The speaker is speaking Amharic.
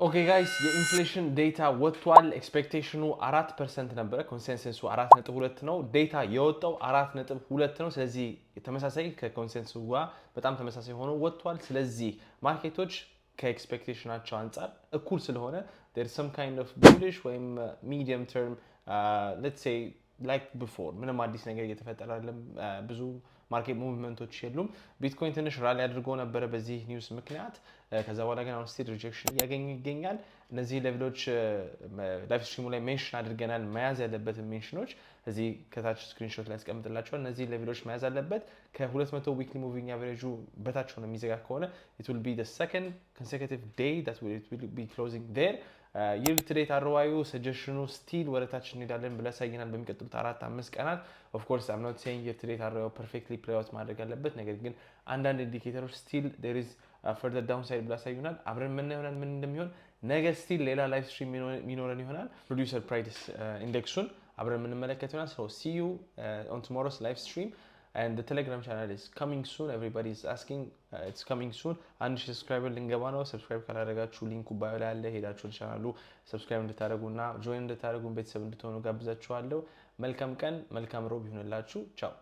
Okay guys, የኢንፍሌሽን ዴታ ወጥቷል። ኤክስፔክቴሽኑ 4% ነበረ፣ ኮንሰንሰሱ 4.2 ነው። ዴታ የወጣው 4.2 ነው። ስለዚህ ተመሳሳይ ከኮንሰንሰሱ ጋር በጣም ተመሳሳይ ሆኖ ወጥቷል። ስለዚህ ማርኬቶች ከኤክስፔክቴሽናቸው አንጻር እኩል ስለሆነ there is some kind of bullish ወይም medium term let's say like before ምንም አዲስ ነገር እየተፈጠረ አይደለም። ብዙ ማርኬት ሙቭመንቶች የሉም። ቢትኮይን ትንሽ ራሊ አድርጎ ነበረ በዚህ ኒውስ ምክንያት። ከዛ በኋላ ግን አሁን ስቲል ሪጀክሽን እያገኘ ይገኛል። እነዚህ ሌቭሎች ላይቭ ስትሪሙ ላይ ሜንሽን አድርገናል። መያዝ ያለበትን ሜንሽኖች እዚህ ከታች ስክሪንሾት ላይ ያስቀምጥላቸዋል። እነዚህ ሌቭሎች መያዝ አለበት። ከ200 ዊክሊ ሙቪንግ አቨሬጁ በታች ሆነ የሚዘጋ ከሆነ it will be the second consecutive day that it will be closing there. ይር ትሬት አርዋዩ ሰጀሽኑ ስቲል ወደታች እንሄዳለን ብለ ያሳየናል በሚቀጥሉት 4-5 ቀናት። ኦፍ ኮርስ አም ኖት ሴይንግ ይር ትሬት አርዋዩ ፐርፌክትሊ ፕሌይ አውት ማድረግ አለበት። ነገር ግን አንዳንድ ኢንዲኬተሮች ስቲል there is further downside ብለ ያሳዩናል። አብረን ምን ይሆናል ምን እንደሚሆን ነገ ስቲል ሌላ ላይቭ ስትሪም ሚኖረን ይሆናል። ፕሮዲዩሰር ፕራይስ ኢንዴክሱን አብረን የምንመለከት ይሆናል። so see you on tomorrow's live stream. And the Telegram channel is coming soon. Everybody is asking. It's coming soon. And subscriber ልንገባ ነው። ሰብስክራይብ ካላደረጋችሁ ሊንኩ ባዮ ላይ አለ። ሄዳችሁ ቻናሉ ሰብስክራይብ እንድታደርጉና ጆይን እንድታደርጉ ቤተሰብ እንድትሆኑ ጋብዛችኋለሁ። መልካም ቀን፣ መልካም ሮብ ይሁንላችሁ። ቻው